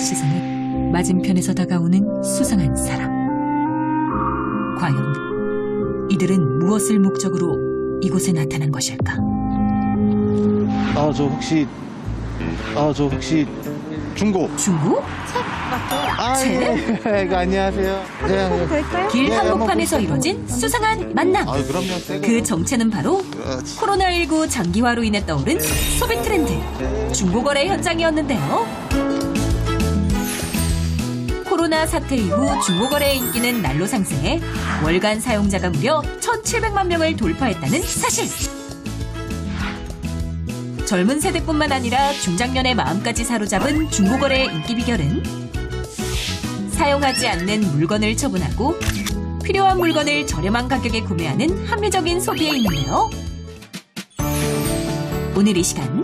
시선은 맞은편에서 다가오는 수상한 사람. 과연 이들은 무엇을 목적으로 이곳에 나타난 것일까? 저 혹시 중고? 중고? 안녕하세요. 네. 길 네, 한복판에서 한번 이뤄진 수상한 만남. 그럼요. 그 정체는 바로 그렇지. 코로나19 장기화로 인해 떠오른 소비 트렌드, 중고거래 현장이었는데요. 코로나 사태 이후 중고거래의 인기는 날로 상승해 월간 사용자가 무려 1,700만 명을 돌파했다는 사실. 젊은 세대뿐만 아니라 중장년의 마음까지 사로잡은 중고거래의 인기 비결은 사용하지 않는 물건을 처분하고 필요한 물건을 저렴한 가격에 구매하는 합리적인 소비에 있는데요. 오늘 이 시간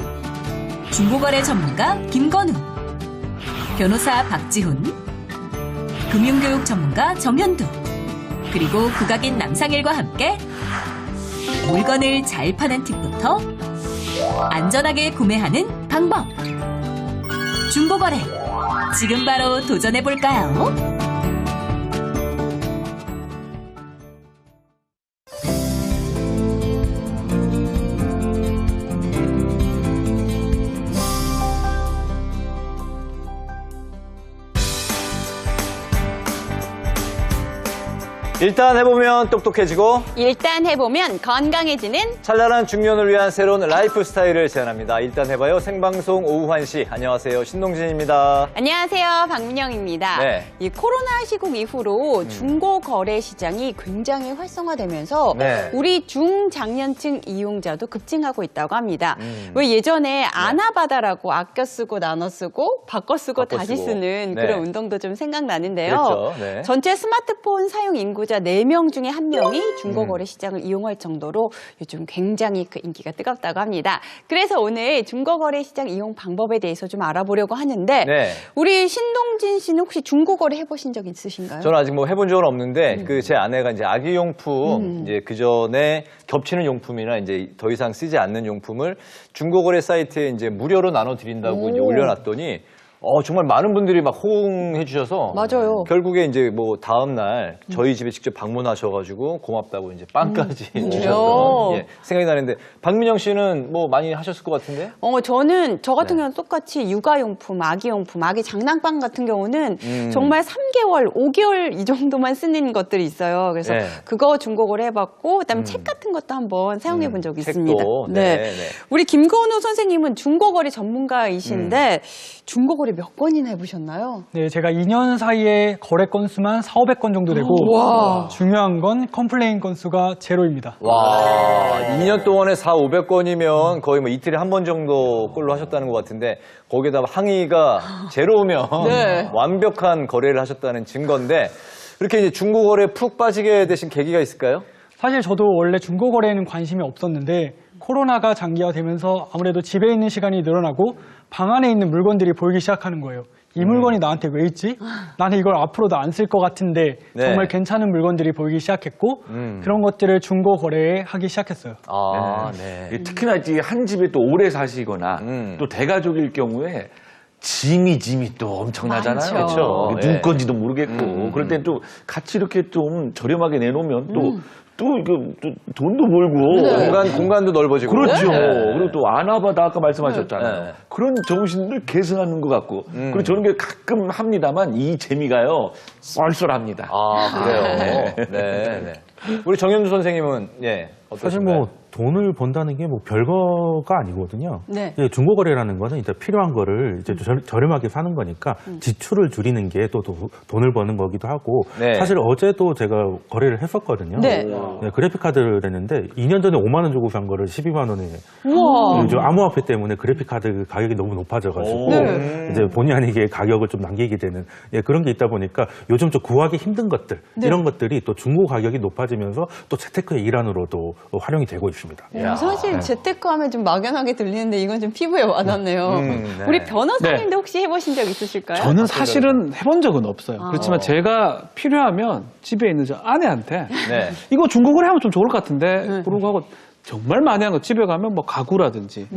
중고거래 전문가 김건우, 변호사 박지훈, 금융교육 전문가 정현두, 그리고 국악인 남상일과 함께 물건을 잘 파는 팁부터 안전하게 구매하는 방법, 중고거래 지금 바로 도전해볼까요? 일단 해보면 똑똑해지고 일단 해보면 건강해지는 찬란한 중년을 위한 새로운 라이프 스타일을 제안합니다. 일단 해봐요. 생방송 오후 1시. 안녕하세요. 신동진입니다. 안녕하세요. 박민영입니다. 네. 이 코로나 시국 이후로 중고 거래 시장이 굉장히 활성화되면서 네. 우리 중장년층 이용자도 급증하고 있다고 합니다. 왜 예전에 아나바다라고 아껴 쓰고 나눠 쓰고 바꿔 쓰고 바꿔 다시 쓰고. 쓰는 네. 그런 운동도 좀 생각나는데요. 그렇죠. 네. 전체 스마트폰 사용 인구자 4명 중에 1명이 중고거래 시장을 이용할 정도로 요즘 굉장히 그 인기가 뜨겁다고 합니다. 그래서 오늘 중고거래 시장 이용 방법에 대해서 좀 알아보려고 하는데 네. 우리 신동진 씨는 혹시 중고거래 해보신 적 있으신가요? 저는 아직 뭐 해본 적은 없는데 그 제 아내가 이제 아기용품 이제 그 전에 겹치는 용품이나 이제 더 이상 쓰지 않는 용품을 중고거래 사이트에 이제 무료로 나눠드린다고 이제 올려놨더니 정말 많은 분들이 막 호응해 주셔서 맞아요. 결국에 이제 뭐 다음 날 저희 집에 직접 방문하셔가지고 고맙다고 이제 빵까지 주셨던 생각이 나는데 박민영 씨는 뭐 많이 하셨을 것 같은데? 저는 저 같은 네. 경우는 똑같이 육아용품, 아기용품, 아기 장난감 같은 경우는 정말 3개월, 5개월 이 정도만 쓰는 것들이 있어요. 그래서 네. 그거 중고거래 해봤고 그다음에 책 같은 것도 한번 사용해 본 적이 책도. 있습니다. 네. 우리 김건우 선생님은 중고거래 전문가이신데 중고거래 몇 건이나 해보셨나요? 네, 제가 2년 사이에 거래 건수만 4,500건 정도 되고 중요한 건 컴플레인 건수가 제로입니다. 와, 2년 동안에 4,500건이면 거의 뭐 이틀에 한 번 정도 꼴로 하셨다는 것 같은데 거기에다 항의가 제로면 네. 완벽한 거래를 하셨다는 증거인데 이렇게 이제 중고거래에 푹 빠지게 되신 계기가 있을까요? 사실 저도 원래 중고거래에는 관심이 없었는데 코로나가 장기화되면서 아무래도 집에 있는 시간이 늘어나고 방 안에 있는 물건들이 보이기 시작하는 거예요. 이 물건이 나한테 왜 있지? 나는 이걸 앞으로도 안 쓸 것 같은데 네. 정말 괜찮은 물건들이 보이기 시작했고 그런 것들을 중고 거래에 하기 시작했어요. 아, 네. 특히나 이제 한 집에 또 오래 사시거나 또 대가족일 경우에 짐이 또 엄청나잖아요. 많죠. 그렇죠. 이게 누구 건지도 모르겠고 그럴 땐 또 같이 이렇게 좀 저렴하게 내놓으면 또 이거 또 돈도 벌고 공간도 넓어지고. 그렇죠. 네. 그리고 또 아나바다 아까 말씀하셨잖아요. 네. 그런 정신을 계승하는 것 같고 그리고 저런 게 가끔 합니다만 이 재미가요 쏠쏠합니다. 아, 그래요. 네. 우리 정현두 선생님은 어떠신가요? 사실 뭐 돈을 번다는 게 뭐 별거가 아니거든요. 네. 이제 중고거래라는 거는 이제 필요한 거를 이제 저렴하게 사는 거니까 지출을 줄이는 게 또 돈을 버는 거기도 하고 네. 사실 어제도 제가 거래를 했었거든요. 네. 그래픽카드를 냈는데 2년 전에 5만 원 주고 산 거를 12만 원에 우와. 요즘 암호화폐 때문에 그래픽카드 가격이 너무 높아져가지고 네. 이제 본의 아니게 가격을 좀 남기게 되는 그런 게 있다 보니까 요즘 좀 구하기 힘든 것들 이런 것들이 또 중고 가격이 높아지면서 또 재테크의 일환으로도 활용이 되고 있습니다. 사실 재테크하면 좀 막연하게 들리는데 이건 좀 피부에 와닿네요. 네. 우리 변호사님도 혹시 해보신 적 있으실까요? 저는 사실은 해본 적은 없어요. 그렇지만 제가 필요하면 집에 있는 저 아내한테 네. 이거 중고거래 하면 좀 좋을 것 같은데 그러고 하고 정말 많이 한 거 집에 가면 뭐 가구라든지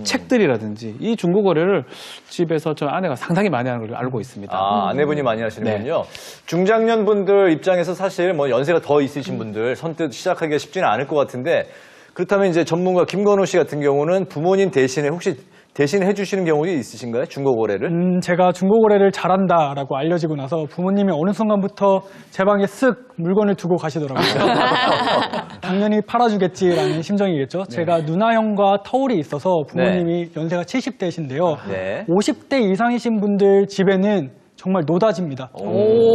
책들이라든지 이 중고거래를 집에서 저 아내가 상당히 많이 하는 걸 알고 있습니다. 아, 아내분이 많이 하시는군요. 중장년 분들 입장에서 사실 뭐 연세가 더 있으신 분들 선뜻 시작하기가 쉽지는 않을 것 같은데 그렇다면 이제 전문가 김건우 씨 같은 경우는 부모님 대신에 혹시 대신 해주시는 경우도 있으신가요? 중고거래를? 제가 중고거래를 잘한다라고 알려지고 나서 부모님이 어느 순간부터 제 방에 쓱 물건을 두고 가시더라고요. 당연히 팔아주겠지라는 심정이겠죠. 제가 누나 형과 터울이 있어서 부모님이 연세가 70대신데요. 네. 50대 이상이신 분들 집에는 정말 노다집니다.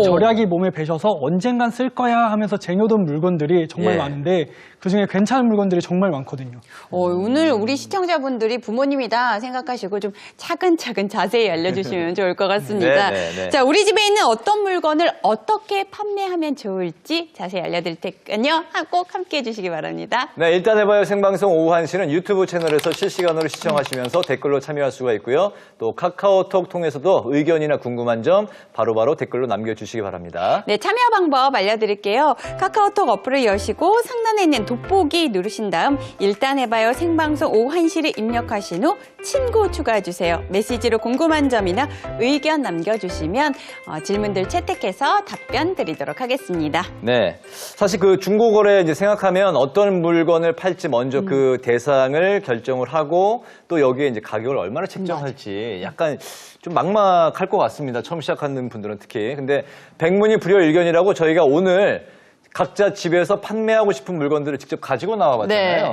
절약이 몸에 배셔서 언젠간 쓸 거야 하면서 쟁여둔 물건들이 정말 예. 많은데 그중에 괜찮은 물건들이 정말 많거든요. 오늘 우리 시청자분들이 부모님이다 생각하시고 좀 차근차근 자세히 알려주시면 좋을 것 같습니다. 네. 자, 우리 집에 있는 어떤 물건을 어떻게 판매하면 좋을지 자세히 알려드릴 테니까요. 꼭 함께해 주시기 바랍니다. 네, 일단 해봐요 생방송 오후 1시는 유튜브 채널에서 실시간으로 시청하시면서 댓글로 참여할 수가 있고요. 또 카카오톡 통해서도 의견이나 궁금한 점 바로바로 댓글로 남겨주시기 바랍니다. 네, 참여 방법 알려드릴게요. 카카오톡 어플을 여시고 상단에 있는 돋보기 누르신 다음 일단 해봐요 생방송 오후 1시를 입력하신 후 친구 추가해주세요. 메시지로 궁금한 점이나 의견 남겨주시면 질문들 채택해서 답변 드리도록 하겠습니다. 네. 사실 그 중고거래 이제 생각하면 어떤 물건을 팔지 먼저 그 대상을 결정을 하고 또 여기에 이제 가격을 얼마나 책정할지 약간 좀 막막할 것 같습니다. 처음 시작하는 분들은 특히. 근데 백문이 불여일견이라고 저희가 오늘 각자 집에서 판매하고 싶은 물건들을 직접 가지고 나와봤잖아요.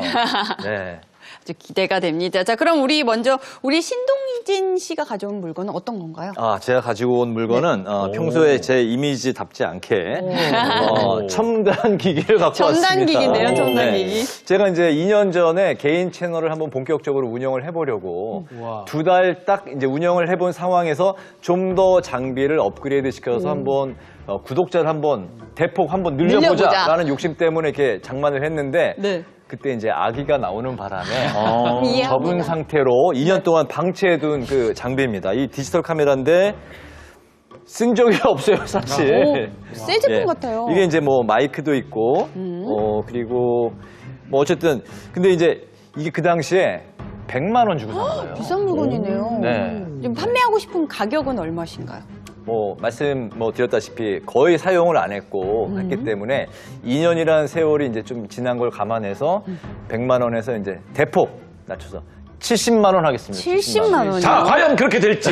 네. 아주 기대가 됩니다. 자, 그럼 우리 신동진 씨가 가져온 물건은 어떤 건가요? 아, 제가 가지고 온 물건은 평소에 제 이미지답지 않게 첨단 기기를 갖고 왔습니다. 첨단 기기인데요, 첨단 기기. 제가 이제 2년 전에 개인 채널을 한번 본격적으로 운영을 해보려고 두 달 딱 이제 운영을 해본 상황에서 좀 더 장비를 업그레이드 시켜서 한번 구독자를 한번 대폭 한번 늘려보자라는 욕심 때문에 이렇게 장만을 했는데 네. 그때 이제 아기가 나오는 바람에 이해합니다. 접은 상태로 2년 동안 방치해둔 그 장비입니다. 이 디지털 카메라인데 쓴 적이 없어요, 사실. 새 제품 예. 같아요. 이게 이제 뭐 마이크도 있고, 그리고 뭐 어쨌든 근데 이제 이게 그 당시에 100만 원 주고 산 거예요. 비싼 물건이네요. 네. 지금 판매하고 싶은 가격은 얼마신가요? 말씀 드렸다시피 거의 사용을 안 했고 했기 때문에 2년이라는 세월이 이제 좀 지난 걸 감안해서 100만 원에서 이제 대폭 낮춰서 70만 원 하겠습니다. 70만 원이요? 자, 과연 그렇게 될지.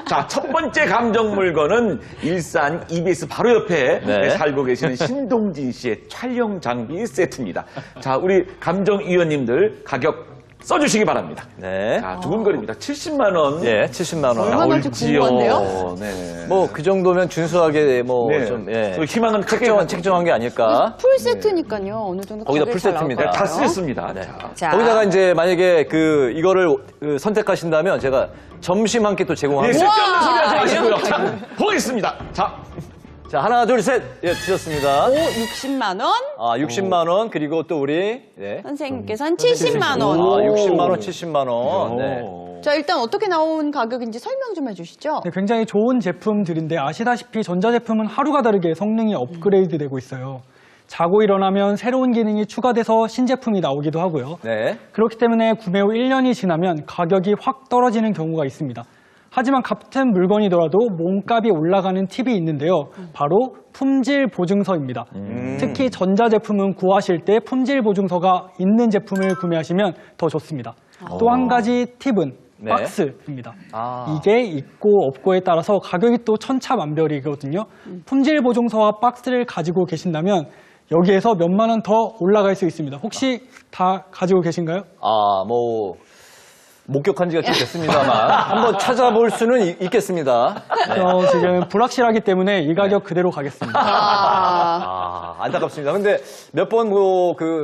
자, 첫 번째 감정 물건은 일산 EBS 바로 옆에 네. 살고 계시는 신동진 씨의 촬영 장비 세트입니다. 자, 우리 감정위원님들 가격 써주시기 바랍니다. 네. 자, 두근거립니다. 70만 원. 예, 70만 원. 얼마나 나올지 궁금한데요? 네. 뭐 그 정도면 준수하게 네. 좀 또 희망은 크게 책정한 게 아닐까. 풀 세트니까요. 어느 정도 거기다 가격이 풀 잘 세트입니다. 나올 다 것 같아요. 쓰였습니다. 네. 자, 자, 거기다가 이제 만약에 이거를 선택하신다면 제가 점심 한 끼 또 예, 제공합니다. 쓸데없는 소리 하지 마시고요. 자, 보겠습니다. 자, 하나, 둘, 셋. 예, 드셨습니다. 60만 원. 60만 원. 그리고 또 우리 선생님께서는 70만 원. 60만 원, 70만 원. 네. 자, 일단 어떻게 나온 가격인지 설명 좀 해주시죠. 네, 굉장히 좋은 제품들인데 아시다시피 전자제품은 하루가 다르게 성능이 업그레이드 되고 있어요. 자고 일어나면 새로운 기능이 추가돼서 신제품이 나오기도 하고요. 네. 그렇기 때문에 구매 후 1년이 지나면 가격이 확 떨어지는 경우가 있습니다. 하지만 같은 물건이더라도 몸값이 올라가는 팁이 있는데요. 바로 품질 보증서입니다. 특히 전자제품은 구하실 때 품질 보증서가 있는 제품을 구매하시면 더 좋습니다. 또 한 가지 팁은 네. 박스입니다. 이게 있고 없고에 따라서 가격이 또 천차만별이거든요. 품질 보증서와 박스를 가지고 계신다면 여기에서 몇만 원 더 올라갈 수 있습니다. 혹시 다 가지고 계신가요? 목격한 지가 좀 됐습니다만 한번 찾아볼 수는 있겠습니다. 네. 지금 불확실하기 때문에 이 가격 그대로 가겠습니다. 안타깝습니다. 근데 몇 번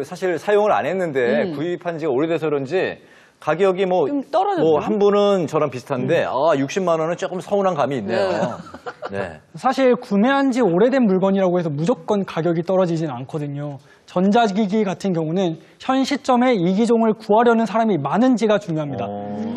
사실 사용을 안 했는데 구입한 지가 오래돼서 그런지 가격이 좀 떨어졌네요. 한 분은 저랑 비슷한데 60만 원은 조금 서운한 감이 있네요. 네. 사실 구매한 지 오래된 물건이라고 해서 무조건 가격이 떨어지진 않거든요. 전자기기 같은 경우는 현 시점에 이 기종을 구하려는 사람이 많은지가 중요합니다.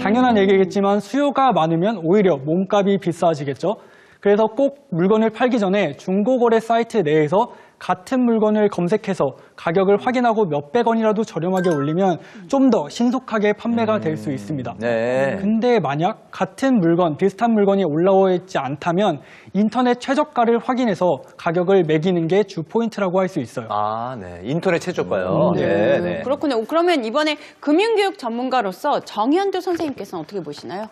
당연한 얘기겠지만 수요가 많으면 오히려 몸값이 비싸지겠죠. 그래서 꼭 물건을 팔기 전에 중고거래 사이트 내에서 같은 물건을 검색해서 가격을 확인하고 몇백 원이라도 저렴하게 올리면 좀 더 신속하게 판매가 될 수 있습니다. 네. 근데 만약 같은 물건, 비슷한 물건이 올라와 있지 않다면 인터넷 최저가를 확인해서 가격을 매기는 게 주 포인트라고 할 수 있어요. 아, 네. 인터넷 최저가요. 네, 네. 그렇군요. 그러면 이번에 금융교육 전문가로서 정현두 선생님께서는 어떻게 보시나요?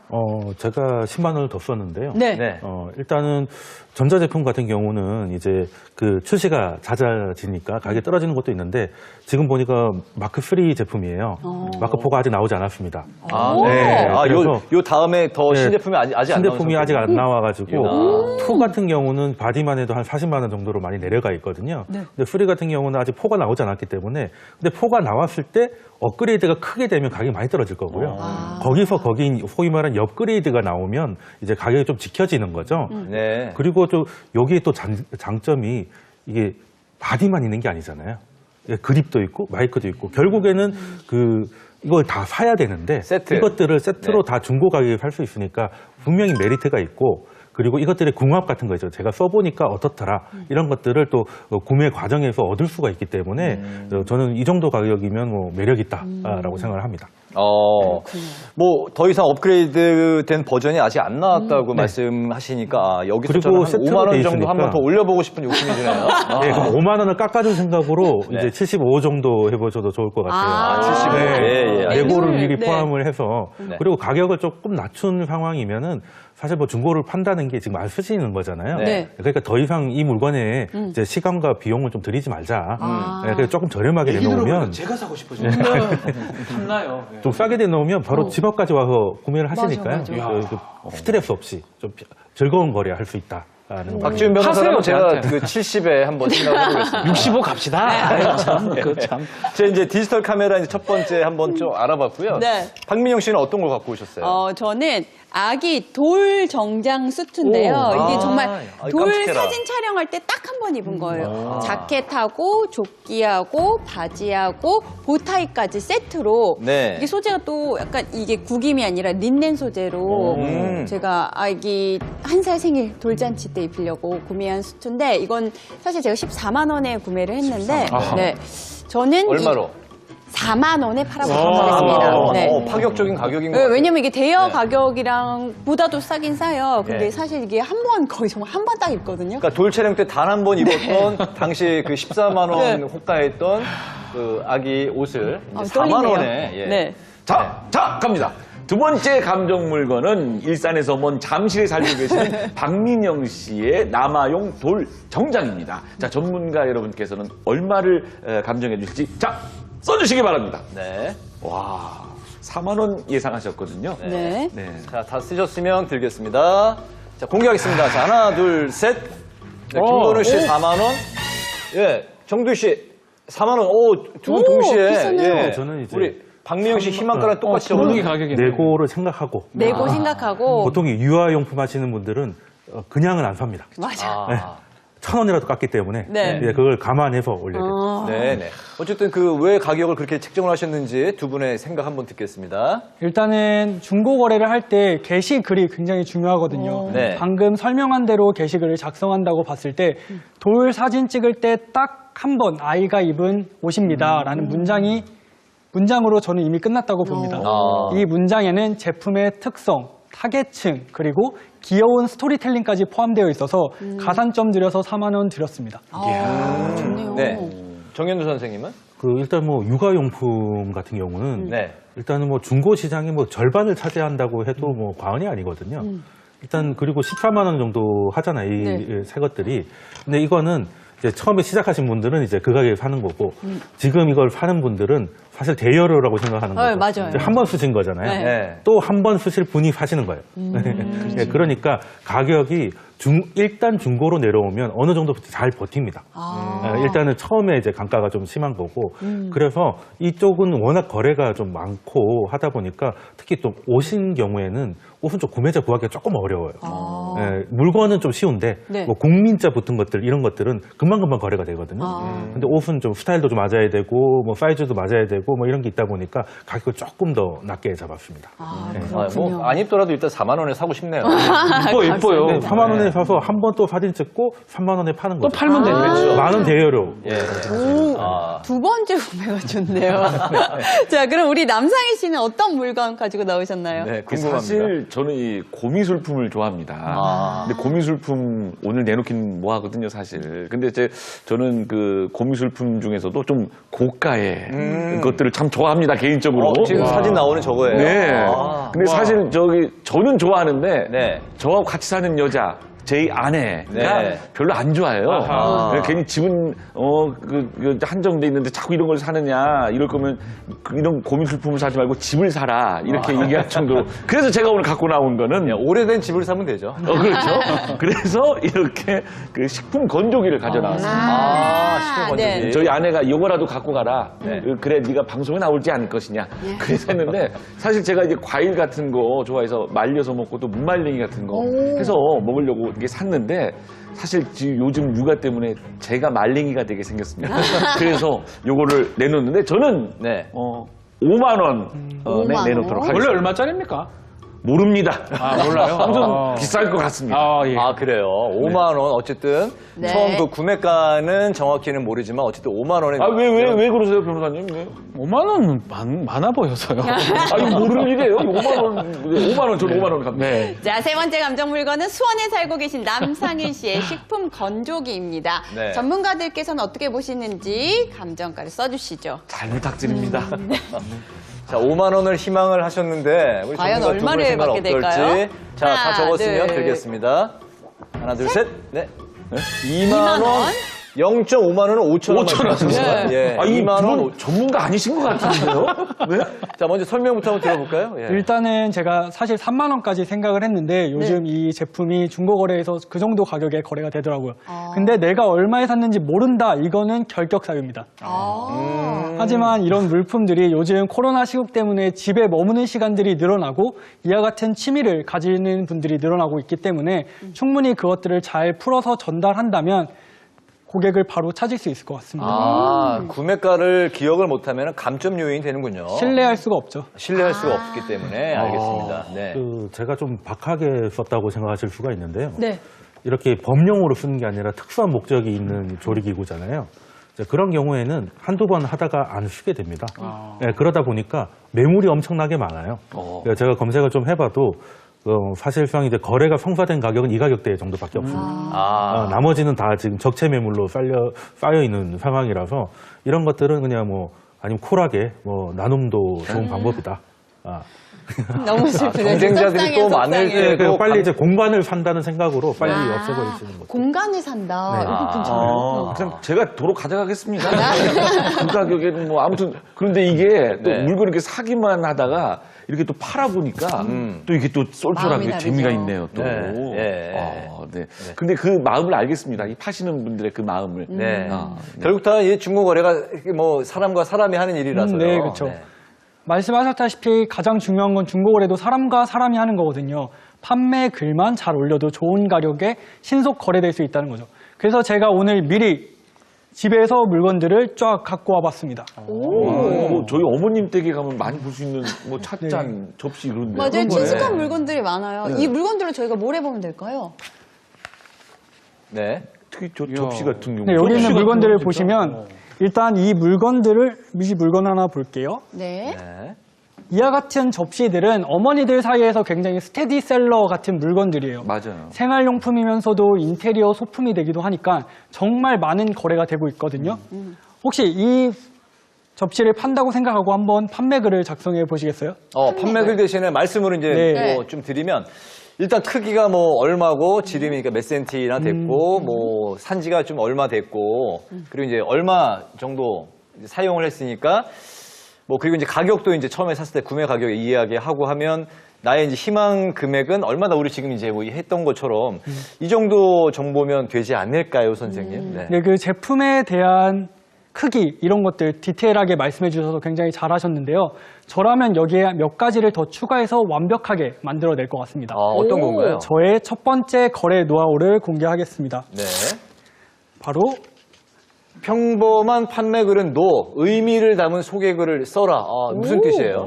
제가 10만 원을 더 썼는데요. 네. 네. 일단은 전자제품 같은 경우는 이제 그 출시가 잦아지니까 가격이 떨어지는 것도 있는데 지금 보니까 마크 3 제품이에요. 마크 4가 아직 나오지 않았습니다. 아, 오. 네. 아, 그래서 요 다음에 더 네, 신제품이 아직 안 신제품이 나온 아직 안 나와가지고 아. 2 같은 경우는 바디만 해도 한 40만 원 정도로 많이 내려가 있거든요. 근데 3 같은 경우는 아직 4가 나오지 않았기 때문에 근데 4가 나왔을 때 업그레이드가 크게 되면 가격이 많이 떨어질 거고요. 거기서 거기 소위 말하는 업그레이드가 나오면 이제 가격이 좀 지켜지는 거죠. 네. 그리고 또 여기에 또 장점이 이게 바디만 있는 게 아니잖아요. 그립도 있고 마이크도 있고 결국에는 이걸 다 사야 되는데 세트. 이것들을 세트로 네. 다 중고 가격에 팔 수 있으니까 분명히 메리트가 있고 그리고 이것들의 궁합 같은 거 있죠. 제가 써보니까 어떻더라 이런 것들을 또 구매 과정에서 얻을 수가 있기 때문에 저는 이 정도 가격이면 뭐 매력 있다라고 생각을 합니다. 뭐 더 이상 업그레이드 된 버전이 아직 안 나왔다고 말씀하시니까 여기서 그리고 저는 한 세트로 5만 원 돼 정도 있으니까. 한 번 더 올려보고 싶은 욕심이 드네요. 네, 그럼 5만 원을 깎아줄 생각으로 네. 이제 75 정도 해보셔도 좋을 것 같아요. 75. 예, 예. 레고를 미리 네. 포함을 해서 네. 그리고 가격을 조금 낮춘 상황이면은 사실 뭐 중고를 판다는 게 지금 안 쓰시는 거잖아요. 네. 그러니까 더 이상 이 물건에 이제 시간과 비용을 좀 들이지 말자. 네, 그래서 조금 저렴하게 내놓으면 제가 사고 싶어져요. 탐나요. 네. 좀 싸게 내놓으면 바로 집 앞까지 와서 구매를 하시니까요. 맞아. 스트레스 없이 좀 즐거운 거래 할 수 있다. 박지훈 변호사는 하세요, 제가 저한테. 그 70에 한번 생각해보겠습니다. 65 갑시다. 아유, 참, 참. 제가 이제 디지털 카메라 이제 첫 번째 한번 좀 알아봤고요. 네. 박민영 씨는 어떤 걸 갖고 오셨어요? 저는 아기 돌 정장 수트인데요. 오. 이게 아, 정말 돌 깜찍해라. 사진 촬영할 때 딱 한 번 입은 거예요. 자켓하고 조끼하고 바지하고 보타이까지 세트로. 네. 이게 소재가 또 약간 이게 구김이 아니라 린넨 소재로 제가 아기 1살 생일 돌잔치 때 입으려고 구매한 수트인데 이건 사실 제가 14만 원에 구매를 했는데 네. 저는 얼마로? 4만 원에 팔아보도록 하겠습니다. 네. 파격적인 가격인 것 네, 같아요. 왜냐면 이게 대여 네. 가격이랑 보다도 싸긴 싸요. 근데 네. 사실 이게 한 번 거의 정말 한 번 딱 입거든요. 그러니까 돌 촬영 때 단 한 번 입었던 당시 그 14만 원 네. 호가했던 그 아기 옷을 이제 4만 떨리네요. 원에 예. 네. 자, 갑니다. 두 번째 감정 물건은 일산에서 먼 잠실에 살고 계시는 박민영 씨의 남아용 돌 정장입니다. 자, 전문가 여러분께서는 얼마를 감정해 주실지 자, 써주시기 바랍니다. 네. 와, 4만 원 예상하셨거든요. 네. 네. 자, 다 쓰셨으면 들겠습니다. 자, 공개하겠습니다. 자, 하나, 둘, 셋. 네, 김건우 씨 4만 원. 예, 정두 씨 4만 원. 두 분 동시에. 비싸네요. 예. 저는 이제 우리 박민영 씨 희망가랑 똑같이 분위기 적어놓은 가격이 내고를 생각하고 내고 생각하고. 보통 유아용품 하시는 분들은 그냥은 안 삽니다. 맞아. 1,000원이라도 깎기 때문에 네. 이제 그걸 감안해서 올려드립니다. 네네. 어쨌든 그 왜 가격을 그렇게 책정을 하셨는지 두 분의 생각 한번 듣겠습니다. 일단은 중고 거래를 할 때 게시글이 굉장히 중요하거든요. 네. 방금 설명한 대로 게시글을 작성한다고 봤을 때 돌 사진 찍을 때 딱 한 번 아이가 입은 옷입니다라는 문장으로 저는 이미 끝났다고 봅니다. 이 문장에는 제품의 특성, 타겟층, 그리고 귀여운 스토리텔링까지 포함되어 있어서 가산점 들여서 4만 원 드렸습니다. 좋네요. 네. 정현두 선생님은? 일단 뭐 육아용품 같은 경우는 네. 일단은 뭐 중고 시장의 뭐 절반을 차지한다고 해도 뭐 과언이 아니거든요. 일단 그리고 14만 원 정도 하잖아요. 이 새 것들이. 근데 이거는 이제 처음에 시작하신 분들은 이제 그 가격에 사는 거고 지금 이걸 사는 분들은 사실 대여료라고 생각하는 거죠. 맞아요. 한 번 쓰신 거잖아요. 네. 네. 또 한 번 쓰실 분이 사시는 거예요. 네, 그러니까 가격이 일단 중고로 내려오면 어느 정도 잘 버팁니다. 일단은 처음에 이제 감가가 좀 심한 거고 그래서 이쪽은 워낙 거래가 좀 많고 하다 보니까 특히 또 옷인 경우에는 옷은 좀 구매자 구하기가 조금 어려워요. 예, 물건은 좀 쉬운데 네. 뭐 국민자 붙은 것들 이런 것들은 금방금방 거래가 되거든요. 근데 옷은 좀 스타일도 좀 맞아야 되고 뭐 사이즈도 맞아야 되고 뭐 이런 게 있다 보니까 가격을 조금 더 낮게 잡았습니다. 네. 뭐 안 입더라도 일단 4만 원에 사고 싶네요. 이뻐요. 네, 4만 원에 사서 한 번 또 사진 찍고 3만 원에 파는 또 거죠. 팔면 되죠. 그렇죠. 많은 대여료. 예. 두 번째 구매가 좋네요. 자, 그럼 우리 남상희 씨는 어떤 물건 가지고 나오셨나요? 네, 그 궁금합니다. 사실 저는 이 고미술품을 좋아합니다. 아. 근데 고미술품 오늘 내놓긴 뭐하거든요, 사실. 근데 저는 그 고미술품 중에서도 좀 고가의 것들을 참 좋아합니다, 개인적으로. 지금 사진 나오는 저거예요. 네. 아. 근데 사실 저는 좋아하는데 네. 저하고 같이 사는 여자. 제 아내가 네. 별로 안 좋아해요. 아하. 괜히 집은 한정돼 있는데 자꾸 이런 걸 사느냐 이럴 거면 이런 고민술품을 사지 말고 집을 사라 이렇게 얘기할 정도로. 그래서 제가 오늘 갖고 나온 거는 오래된 집을 사면 되죠. 그렇죠. 그래서 이렇게 그 식품 건조기를 가져 나왔습니다. 식품 건조기. 네. 저희 아내가 이거라도 갖고 가라. 네. 그래 네가 방송에 나올지 않을 것이냐. 그래서 했는데 사실 제가 이제 과일 같은 거 좋아해서 말려서 먹고 또 무말랭이 같은 거 해서 먹으려고 이게 샀는데 사실 지금 요즘 육아 때문에 제가 말랭이가 되게 생겼습니다. 그래서 요거를 내놓는데 저는 네. 5만 원에 내놓도록 하겠습니다. 원래 얼마짜리입니까? 모릅니다. 몰라요? 아무튼 비쌀 것 같습니다. 예. 아, 그래요. 5만 원. 어쨌든 네. 처음 그 구매가는 정확히는 모르지만 어쨌든 5만 원에. 왜 그러세요, 변호사님? 왜? 5만 원은 많아 보여서요. 아니, 모르는 일이에요. 5만 원, 5만 원, 저는 5만 원 갑니다. 네. 자, 세 번째 감정 물건은 수원에 살고 계신 남상희 씨의 식품 건조기입니다. 네. 전문가들께서는 어떻게 보시는지 감정가를 써주시죠. 잘 부탁드립니다. 자, 5만 원을 희망을 하셨는데 우리 과연 전문가 두 분의 얼마를 생각은 받게 될까요? 어떨지. 자, 다 하나, 적었으면 둘, 드리겠습니다. 하나, 둘, 셋. 네. 2만 원. 0.5만 원은 5천 원. 5천 원. 예. 아, 이 2만 원. 분 전문가 아니신 것 같은데요? 네? 자, 먼저 설명부터 한번 들어볼까요? 예. 일단은 제가 사실 3만 원까지 생각을 했는데 요즘 이 제품이 중고거래에서 그 정도 가격에 거래가 되더라고요. 근데 내가 얼마에 샀는지 모른다. 이거는 결격 사유입니다. 하지만 이런 물품들이 요즘 코로나 시국 때문에 집에 머무는 시간들이 늘어나고 이와 같은 취미를 가지는 분들이 늘어나고 있기 때문에 충분히 그것들을 잘 풀어서 전달한다면 고객을 바로 찾을 수 있을 것 같습니다. 아, 구매가를 기억을 못하면 감점 요인이 되는군요. 신뢰할 수가 없죠. 신뢰할 수가 없기 때문에 알겠습니다. 네. 제가 좀 박하게 썼다고 생각하실 수가 있는데요. 네. 이렇게 범용으로 쓰는 게 아니라 특수한 목적이 있는 조리기구잖아요. 이제 그런 경우에는 한두 번 하다가 안 쓰게 됩니다. 네, 그러다 보니까 매물이 엄청나게 많아요. 그러니까 제가 검색을 좀 해봐도 사실상 이제 거래가 성사된 가격은 이 가격대 정도밖에 없습니다. 나머지는 다 지금 적체 매물로 쌓여 있는 상황이라서 이런 것들은 그냥 아니면 쿨하게 나눔도 좋은 방법이다. 너무 슬프네요. 경쟁자들이 또 많을 때 그래서 빨리 이제 공간을 산다는 생각으로 빨리 없애버리시는 거죠. 공간을 산다. 네. 이거 괜찮아요. 그냥 제가 도로 가져가겠습니다. 그 가격에는 아무튼 그런데 이게 또 네. 물건 이렇게 사기만 하다가 이렇게 또 팔아보니까 또 이게 또 마음이 쏠쏠하게 다르죠. 재미가 있네요, 또. 네. 예. 네. 근데 그 마음을 알겠습니다. 이 파시는 분들의 그 마음을. 네. 네. 결국 다 이 중고 거래가 사람과 사람이 하는 일이라서요. 네, 그렇죠. 말씀하셨다시피 가장 중요한 건 중고거래도 사람과 사람이 하는 거거든요. 판매 글만 잘 올려도 좋은 가격에 신속 거래될 수 있다는 거죠. 그래서 제가 오늘 미리 집에서 물건들을 쫙 갖고 와봤습니다. 저희 어머님 댁에 가면 많이 볼 수 있는 찻잔, 접시 이런 데. 맞아요. 친숙한 물건들이 많아요. 네. 이 물건들을 저희가 뭘 해보면 될까요? 네. 특히 접시 같은 경우. 네, 여기 있는 접시 물건들을 같은 거 보시면 일단 이 물건들을 미리 물건 하나 볼게요. 네. 네. 이와 같은 접시들은 어머니들 사이에서 굉장히 스테디셀러 같은 물건들이에요. 맞아요. 생활용품이면서도 인테리어 소품이 되기도 하니까 정말 많은 거래가 되고 있거든요. 혹시 이 접시를 판다고 생각하고 한번 판매글을 작성해 보시겠어요? 판매글 대신에 말씀으로 이제 네. 좀 드리면 일단 크기가 크기가 지름이니까 몇 센티나 됐고 산지가 좀 얼마 됐고 그리고 이제 얼마 정도 사용을 했으니까 그리고 이제 가격도 이제 처음에 샀을 때 구매 가격에 이야기하고 하면 나의 이제 희망 금액은 얼마나 우리 지금 이제 했던 것처럼 이 정도 정보면 되지 않을까요, 선생님? 네. 네, 그 제품에 대한 크기 이런 것들 디테일하게 말씀해 주셔서 굉장히 잘하셨는데요. 저라면 여기에 몇 가지를 더 추가해서 완벽하게 만들어낼 것 같습니다. 어떤 건가요? 저의 첫 번째 거래 노하우를 공개하겠습니다. 네. 바로 평범한 판매글은 의미를 담은 소개글을 써라. 무슨 뜻이에요?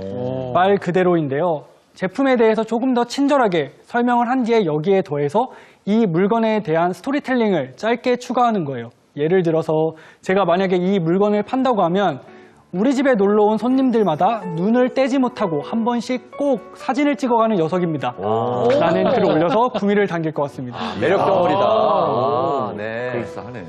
말 그대로인데요. 제품에 대해서 조금 더 친절하게 설명을 한 뒤에 여기에 더해서 이 물건에 대한 스토리텔링을 짧게 추가하는 거예요. 예를 들어서 제가 만약에 이 물건을 판다고 하면 우리 집에 놀러 온 손님들마다 눈을 떼지 못하고 한 번씩 꼭 사진을 찍어가는 녀석입니다. 라는 글을 올려서 구미를 당길 것 같습니다. 매력 덩어리다. 아, 네. 그럴싸하네.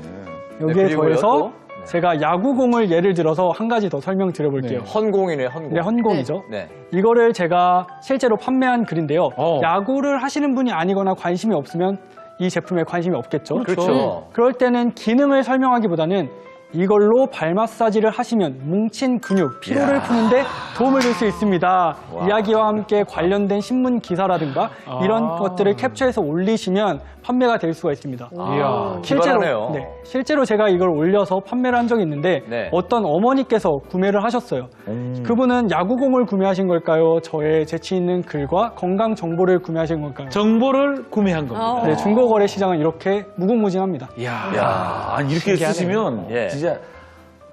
여기에 그리고요, 더해서 또? 제가 야구공을 예를 들어서 한 가지 더 설명드려볼게요. 헌공이네, 헌공. 네, 헌공이죠. 네. 이거를 제가 실제로 판매한 글인데요. 어. 야구를 하시는 분이 아니거나 관심이 없으면 이 제품에 관심이 없겠죠. 그렇죠. 그럴 때는 기능을 설명하기보다는 이걸로 발 마사지를 하시면 뭉친 근육, 피로를 푸는데 도움을 줄 수 있습니다. 이야기와 함께 관련된 신문 기사라든가 이런 것들을 캡처해서 올리시면 판매가 될 수가 있습니다. 이야, 기발하네요. 실제로 제가 이걸 올려서 판매를 한 적이 있는데 네. 어떤 어머니께서 구매를 하셨어요. 그분은 야구공을 구매하신 걸까요? 저의 재치 있는 글과 건강 정보를 구매하신 걸까요? 정보를 구매한 겁니다. 네, 중고거래 시장은 이렇게 무궁무진합니다. 야, 아니 이렇게 쓰시면 예. 진짜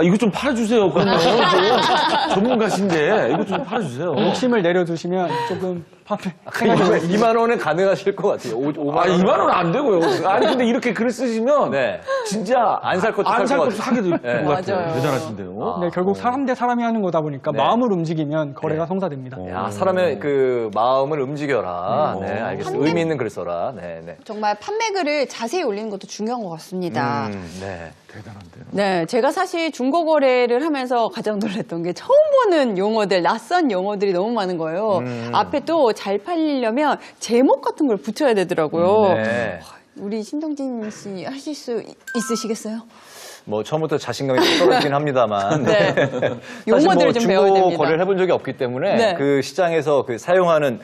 이거 좀 팔아주세요. 그러면 좀 전문가신데 이거 좀 팔아주세요. 욕심을 내려두시면 조금 판매. 2만 원은 가능하실 것 같아요. 5만 아, 원. 2만 원은 안 되고요. 아니 근데 이렇게 글을 쓰시면 네. 진짜 안 살 것도 안 살 살 것 것도 같아요. 사게 될 것 네. 같아요. 맞아요. 대단하신데요. 네, 결국 사람 대 사람이 하는 거다 보니까 네. 마음을 움직이면 거래가 성사됩니다. 야, 사람의 그 마음을 움직여라. 네, 알겠습니다. 의미 있는 글 써라. 네, 네. 정말 판매글을 자세히 올리는 것도 중요한 것 같습니다. 네. 대단한데요. 네, 제가 사실 중고 거래를 하면서 가장 놀랐던 게 처음 보는 용어들, 낯선 용어들이 너무 많은 거예요. 앞에 또 잘 팔리려면 제목 같은 걸 붙여야 되더라고요. 네. 우리 신동진 씨 하실 수 있으시겠어요? 뭐 처음부터 자신감이 떨어지긴 합니다만. 네. 사실 용어들을 뭐 좀 배워야 중고 됩니다. 거래를 해본 적이 없기 때문에 네. 그 시장에서 그 사용하는